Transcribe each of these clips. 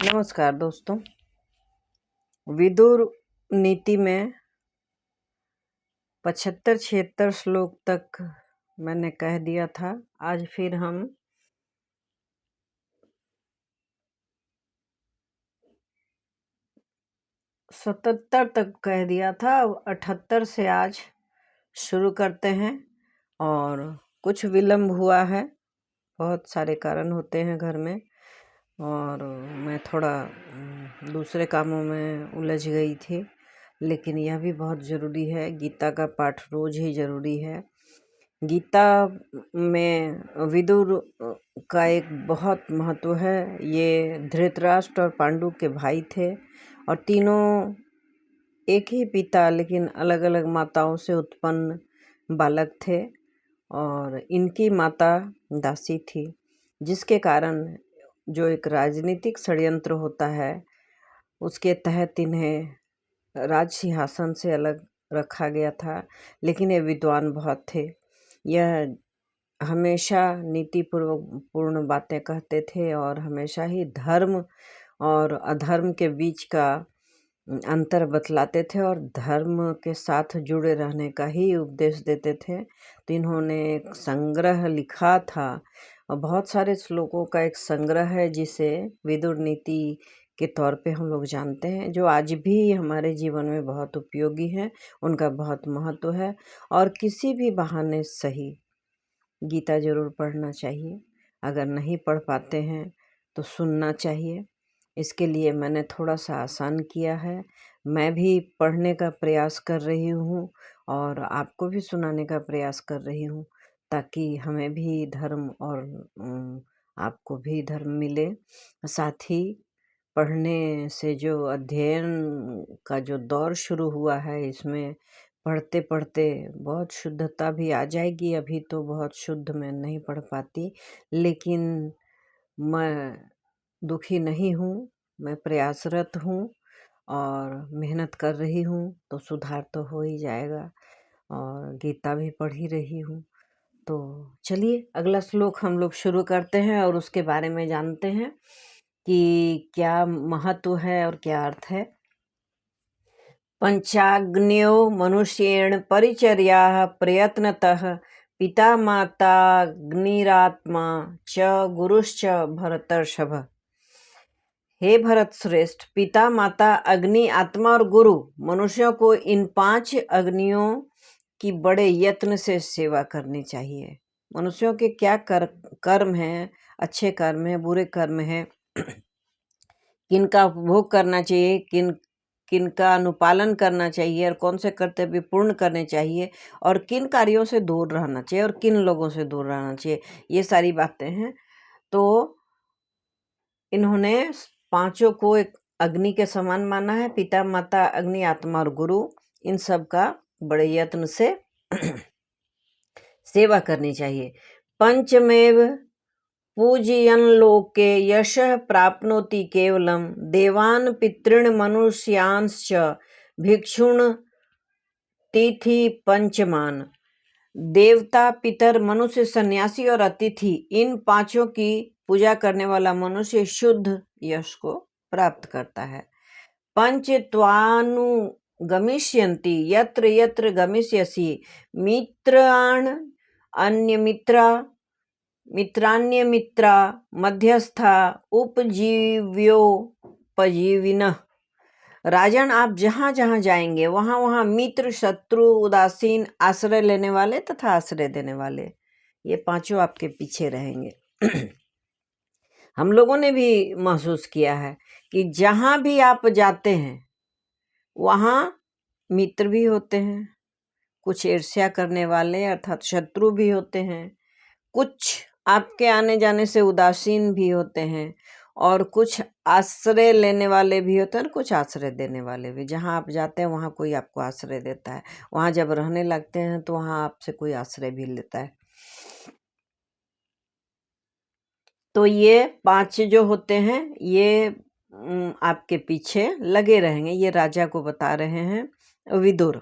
नमस्कार दोस्तों। विदुर नीति में 75-76 श्लोक तक मैंने कह दिया था। आज फिर हम 77 तक कह दिया था। 78 से आज शुरू करते हैं। और कुछ विलम्ब हुआ है, बहुत सारे कारण होते हैं घर में, और मैं थोड़ा दूसरे कामों में उलझ गई थी। लेकिन यह भी बहुत ज़रूरी है। गीता का पाठ रोज़ ही ज़रूरी है। गीता में विदुर का एक बहुत महत्व है। ये धृतराष्ट्र और पांडु के भाई थे और तीनों एक ही पिता लेकिन अलग अलग माताओं से उत्पन्न बालक थे। और इनकी माता दासी थी, जिसके कारण जो एक राजनीतिक षड्यंत्र होता है उसके तहत इन्हें राज सिंहासन से अलग रखा गया था। लेकिन ये विद्वान बहुत थे। यह हमेशा नीतिपूर्ण बातें कहते थे और हमेशा ही धर्म और अधर्म के बीच का अंतर बतलाते थे और धर्म के साथ जुड़े रहने का ही उपदेश देते थे। तो इन्होंने एक संग्रह लिखा था और बहुत सारे श्लोकों का एक संग्रह है, जिसे विदुर नीति के तौर पे हम लोग जानते हैं, जो आज भी हमारे जीवन में बहुत उपयोगी हैं। उनका बहुत महत्व है और किसी भी बहाने सही गीता जरूर पढ़ना चाहिए। अगर नहीं पढ़ पाते हैं तो सुनना चाहिए। इसके लिए मैंने थोड़ा सा आसान किया है। मैं भी पढ़ने का प्रयास कर रही हूँ और आपको भी सुनाने का प्रयास कर रही हूँ, ताकि हमें भी धर्म और आपको भी धर्म मिले। साथ ही पढ़ने से जो अध्ययन का जो दौर शुरू हुआ है, इसमें पढ़ते पढ़ते बहुत शुद्धता भी आ जाएगी। अभी तो बहुत शुद्ध मैं नहीं पढ़ पाती, लेकिन मैं दुखी नहीं हूँ। मैं प्रयासरत हूँ और मेहनत कर रही हूँ, तो सुधार तो हो ही जाएगा। और गीता भी पढ़ ही रही हूँ। तो चलिए अगला श्लोक हम लोग शुरू करते हैं और उसके बारे में जानते हैं कि क्या महत्व है और क्या अर्थ है। पंचाग्न्यो मनुष्येण परिचर्या प्रयत्नतः पिता माताग्निरात्मा च गुरुश्च भरतर्षभ। हे भरत श्रेष्ठ, पिता माता अग्नि आत्मा और गुरु मनुष्यों को इन 5 अग्नियों की बड़े यत्न से सेवा करनी चाहिए। मनुष्यों के क्या कर्म हैं, अच्छे कर्म हैं, बुरे कर्म हैं, किनका उपभोग करना चाहिए, किनका अनुपालन करना चाहिए और कौन से कर्तव्य पूर्ण करने चाहिए और किन कार्यों से दूर रहना चाहिए और किन लोगों से दूर रहना चाहिए, ये सारी बातें हैं। तो इन्होंने 5 को एक अग्नि के समान माना है। पिता माता अग्नि आत्मा और गुरु, इन सब का बड़े यत्न से सेवा करनी चाहिए। पंचमेव पूजयन् लोके यशः प्राप्नोति केवलम देवान् पितॄन् मनुष्यांश्च भिक्षुन् तिथि पंचमान। देवता, पितर, मनुष्य, सन्यासी और अतिथि, इन 5 की पूजा करने वाला मनुष्य शुद्ध यश को प्राप्त करता है। पंच त्वानुगमिष्यन्ति यत्र यत्र गमिष्यसि मित्रान् अन्यमित्रा मित्रान्यमित्रा मध्यस्था उपजीव्योपजीविनः। राजन, आप जहाँ जहाँ जाएंगे वहाँ वहाँ मित्र, शत्रु, उदासीन, आश्रय लेने वाले तथा आश्रय देने वाले, ये 5 आपके पीछे रहेंगे। हम लोगों ने भी महसूस किया है कि जहाँ भी आप जाते हैं वहाँ मित्र भी होते हैं, कुछ ईर्ष्या करने वाले अर्थात शत्रु भी होते हैं, कुछ आपके आने जाने से उदासीन भी होते हैं और कुछ आश्रय लेने वाले भी होते हैं, कुछ आश्रय देने वाले भी। जहाँ आप जाते हैं वहाँ कोई आपको आश्रय देता है, वहाँ जब रहने लगते हैं तो वहाँ आपसे कोई आश्रय भी लेता है। तो ये 5 जो होते हैं ये आपके पीछे लगे रहेंगे। ये राजा को बता रहे हैं विदुर।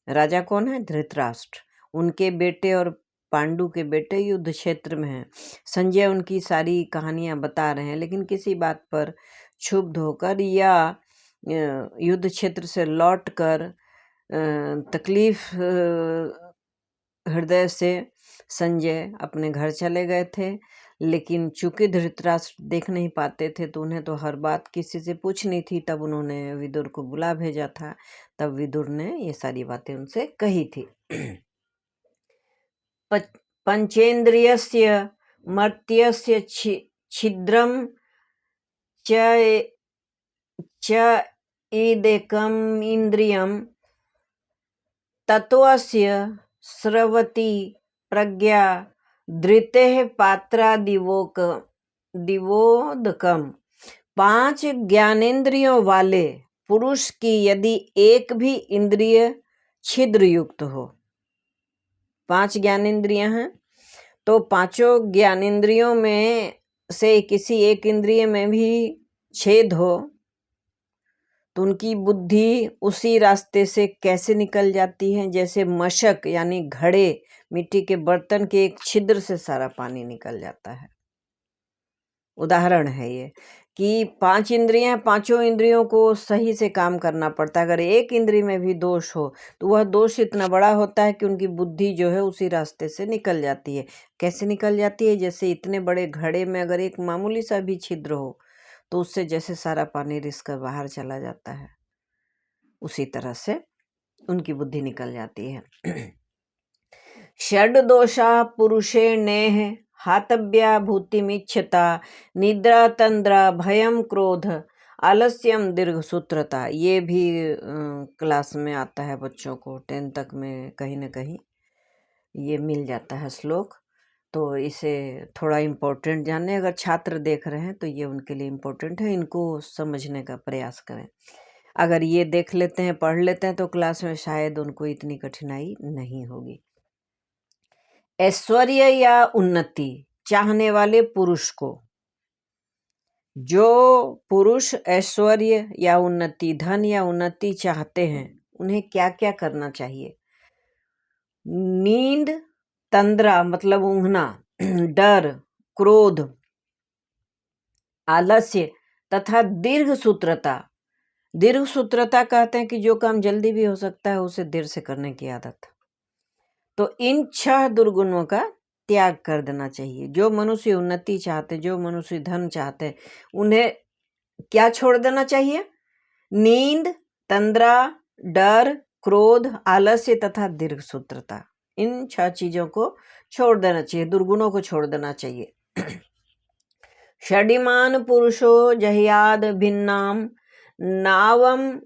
राजा कौन है? धृतराष्ट्र। उनके बेटे और पांडु के बेटे युद्ध क्षेत्र में हैं। संजय उनकी सारी कहानियां बता रहे हैं, लेकिन किसी बात पर क्षुब्ध होकर या युद्ध क्षेत्र से लौटकर तकलीफ हृदय से संजय अपने घर चले गए थे। लेकिन चूंकि धृतराष्ट्र देख नहीं पाते थे तो उन्हें तो हर बात किसी से पूछनी थी। तब उन्होंने विदुर को बुला भेजा था। तब विदुर ने ये सारी बातें उनसे कही थी। पंचेन्द्रियस्य मर्त्यस्य छिद्रम च इदेकम् इंद्रियम तत्वस्य स्रवति प्रज्ञा धृतेः दिवोदकम। 5 ज्ञानेंद्रियों वाले पुरुष की यदि एक भी इंद्रिय छिद्र युक्त हो, 5 ज्ञानेंद्रियां हैं, तो 5 ज्ञानेंद्रियों में से किसी एक इंद्रिय में भी छेद हो तो उनकी बुद्धि उसी रास्ते से कैसे निकल जाती है, जैसे मशक यानी घड़े, मिट्टी के बर्तन के एक छिद्र से सारा पानी निकल जाता है। उदाहरण है ये कि 5 इंद्रियां, 5 इंद्रियों को सही से काम करना पड़ता है। अगर एक इंद्रिय में भी दोष हो तो वह दोष इतना बड़ा होता है कि उनकी बुद्धि जो है उसी रास्ते से निकल जाती है। कैसे निकल जाती है? जैसे इतने बड़े घड़े में अगर एक मामूली सा भी छिद्र हो तो उससे जैसे सारा पानी रिस कर बाहर चला जाता है, उसी तरह से उनकी बुद्धि निकल जाती है। षड दोषा पुरुषे नेह हातव्या भूतिमिच्छता निद्रा तंद्रा भयम क्रोध आलस्यम दीर्घ सूत्रता। ये भी क्लास में आता है बच्चों को, 10 तक में कहीं ना कहीं ये मिल जाता है श्लोक। तो इसे थोड़ा इम्पोर्टेंट जाने, अगर छात्र देख रहे हैं तो ये उनके लिए इम्पोर्टेंट है, इनको समझने का प्रयास करें। अगर ये देख लेते हैं, पढ़ लेते हैं तो क्लास में शायद उनको इतनी कठिनाई नहीं होगी। ऐश्वर्य या उन्नति चाहने वाले पुरुष को, जो पुरुष ऐश्वर्य या उन्नति, धन या उन्नति चाहते हैं, उन्हें क्या क्या करना चाहिए? नींद, तंद्रा मतलब ऊँघना, डर, क्रोध, आलस्य तथा दीर्घ सूत्रता। दीर्घ सूत्रता कहते हैं कि जो काम जल्दी भी हो सकता है उसे देर से करने की आदत। तो इन 6 दुर्गुणों का त्याग कर देना चाहिए। जो मनुष्य उन्नति चाहते, जो मनुष्य धन चाहते, उन्हें क्या छोड़ देना चाहिए? नींद, तंद्रा, डर, क्रोध, आलस्य तथा दीर्घ सूत्रता। इन 6 चीजों को छोड़ देना चाहिए, दुर्गुणों को छोड़ देना चाहिए। षडिमान पुरुषो जह्याद भिन्नाम नावम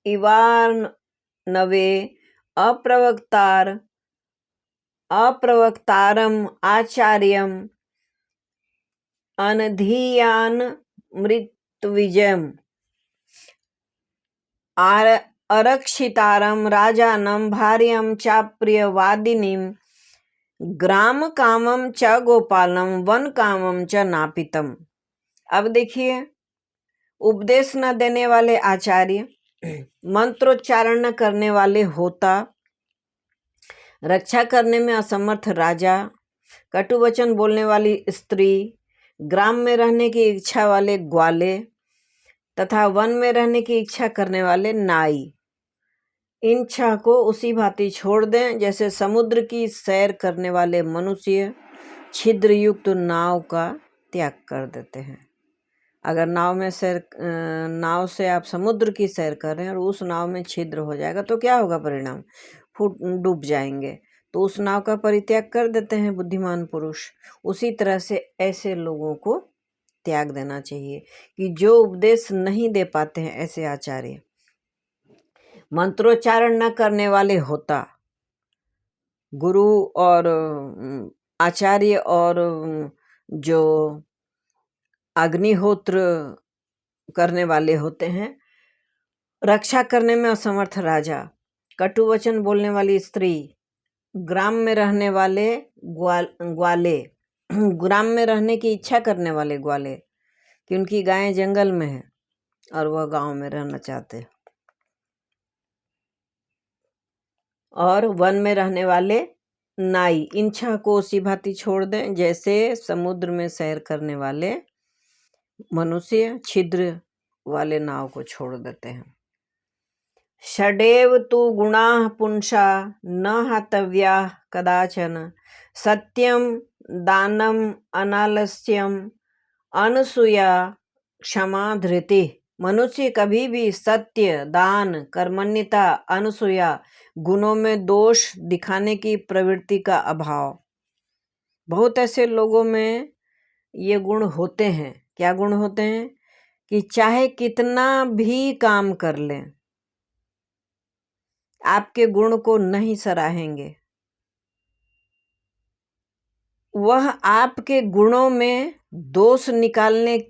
इवार्नवे अप्रवक्तारम आचार्यम अनधीयान मृत्युविजयम अरक्षितारम राजानम भार्यम चाप्रियवादिनीम ग्राम कामम च गोपालम वन कामम च नापितम। अब देखिए, उपदेश न देने वाले आचार्य, मंत्रोच्चारण न करने वाले होता, रक्षा करने में असमर्थ राजा, कटु वचन बोलने वाली स्त्री, ग्राम में रहने की इच्छा वाले ग्वाले तथा वन में रहने की इच्छा करने वाले नाई, इन 6 को उसी भांति छोड़ दें जैसे समुद्र की सैर करने वाले मनुष्य छिद्र युक्त नाव का त्याग कर देते हैं। अगर नाव से आप समुद्र की सैर कर रहे हैं और उस नाव में छिद्र हो जाएगा तो क्या होगा परिणाम? डूब जाएंगे। तो उस नाव का परित्याग कर देते हैं बुद्धिमान पुरुष। उसी तरह से ऐसे लोगों को त्याग देना चाहिए कि जो उपदेश नहीं दे पाते हैं, ऐसे आचार्य, मंत्रोच्चारण न करने वाले होता, गुरु और आचार्य और जो अग्निहोत्र करने वाले होते हैं, रक्षा करने में असमर्थ राजा, कटु वचन बोलने वाली स्त्री, ग्राम में रहने वाले ग्वाले, ग्राम में रहने की इच्छा करने वाले ग्वाले कि उनकी गायें जंगल में है और वह गांव में रहना चाहते, और वन में रहने वाले नाई, इन 6 को उसी भांति छोड़ दें जैसे समुद्र में सैर करने वाले मनुष्य छिद्र वाले नाव को छोड़ देते हैं। षडेव तु गुणाः पुंसा न हतव्याः कदाचन, सत्यम दानम अनालस्यम अनसूया क्षमा धृति। मनुष्य कभी भी सत्य, दान, कर्मण्यता, अनसूया गुणों में दोष दिखाने की प्रवृत्ति का अभाव। बहुत ऐसे लोगों में ये गुण होते हैं। क्या गुण होते हैं? कि चाहे कितना भी काम कर लें, आपके गुण को नहीं सराहेंगे। वह आपके गुणों में दोष निकालने की